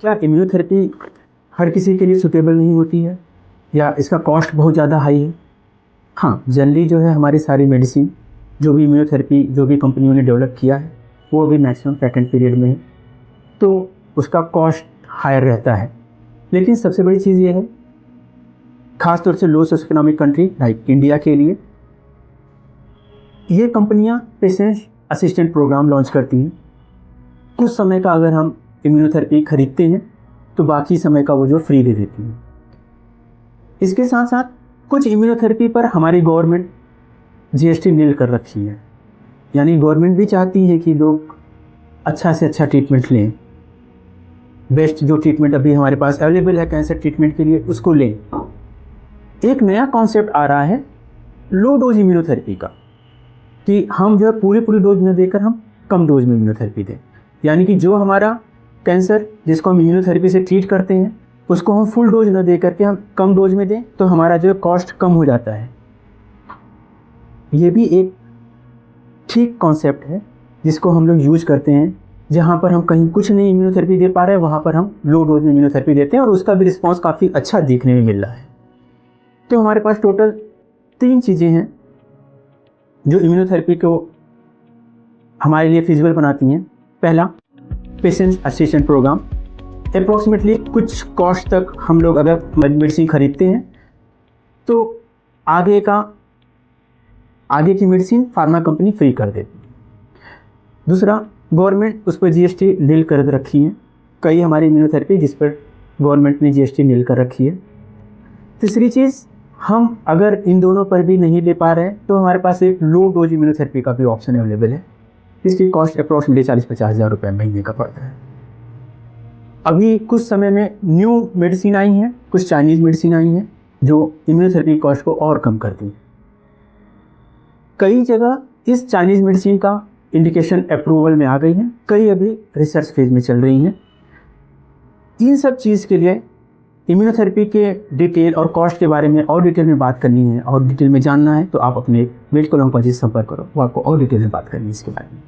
क्या इम्यूनोथेरेपी हर किसी के लिए सूटेबल नहीं होती है या इसका कॉस्ट बहुत ज़्यादा हाई है? हाँ, जनरली जो है हमारी सारी मेडिसिन जो भी इम्यूनोथेरेपी जो भी कंपनियों ने डेवलप किया है वो अभी मैक्सिमम पेटेंट पीरियड में है, तो उसका कॉस्ट हायर रहता है। लेकिन सबसे बड़ी चीज़ ये है, ख़ास तौर से लो socio economic country like India के लिए ये कंपनियां पेशेंट असिस्टेंट प्रोग्राम लॉन्च करती हैं। कुछ समय का अगर हम इम्यूनोथेरेपी खरीदते हैं तो बाकी समय का वो जो फ्री दे देती हैं। इसके साथ साथ कुछ इम्यूनोथेरेपी पर हमारी गवर्नमेंट जीएसटी नील कर रखी है, यानी गवर्नमेंट भी चाहती है कि लोग अच्छा से अच्छा ट्रीटमेंट लें, बेस्ट जो ट्रीटमेंट अभी हमारे पास अवेलेबल है कैंसर ट्रीटमेंट के लिए उसको लें। एक नया कॉन्सेप्ट आ रहा है लो डोज इम्यूनोथेरेपी का, कि हम जो है पूरी डोज में देकर हम कम डोज में इम्यूनोथेरेपी दें, यानी कि जो हमारा कैंसर जिसको हम इम्यूनोथेरेपी से ट्रीट करते हैं उसको हम फुल डोज न दे करके हम कम डोज में दें, तो हमारा जो कॉस्ट कम हो जाता है। ये भी एक ठीक कॉन्सेप्ट है जिसको हम लोग यूज करते हैं, जहाँ पर हम कहीं कुछ नहीं इम्यूनोथेरेपी दे पा रहे हैं वहाँ पर हम लो डोज में इम्यूनोथेरेपी देते हैं और उसका भी रिस्पॉन्स काफ़ी अच्छा देखने में मिल रहा है। तो हमारे पास टोटल 3 चीज़ें हैं जो इम्यूनोथेरेपी को हमारे लिए फिजिबल बनाती हैं। पहला, पेशेंट असिस्टेंट प्रोग्राम। अप्रॉक्सीमेटली कुछ कॉस्ट तक हम लोग अगर मेडिसिन खरीदते हैं तो आगे की मेडिसिन फार्मा कंपनी फ्री कर देती है। दूसरा, गवर्नमेंट उस पर जीएसटी नील कर रखी है, कई हमारी इम्यूनोथेरेपी जिस पर गवर्नमेंट ने जीएसटी नील कर रखी है। तीसरी चीज़, हम अगर इन दोनों पर भी नहीं ले पा रहे हैं तो हमारे पास एक लो डोज इम्यूनोथेरेपी का भी ऑप्शन अवेलेबल है, इसकी कॉस्ट अप्रॉक्सीमेटली 40-50 हज़ार रुपये महीने का पड़ता है। अभी कुछ समय में न्यू मेडिसिन आई हैं, कुछ चाइनीज़ मेडिसिन आई हैं जो इम्यूनोथेरेपी कॉस्ट को और कम करती हैं। कई जगह इस चाइनीज़ मेडिसिन का इंडिकेशन अप्रूवल में आ गई है, कई अभी रिसर्च फेज में चल रही हैं। इन सब चीज़ के लिए इम्यूनोथेरेपी के डिटेल और कॉस्ट के बारे में और डिटेल में बात करनी है और डिटेल में जानना है तो आप अपने मेडिकल ऑन्कोलॉजिस्ट से संपर्क करो, वो आपको और डिटेल में बात करनी है इसके बारे में।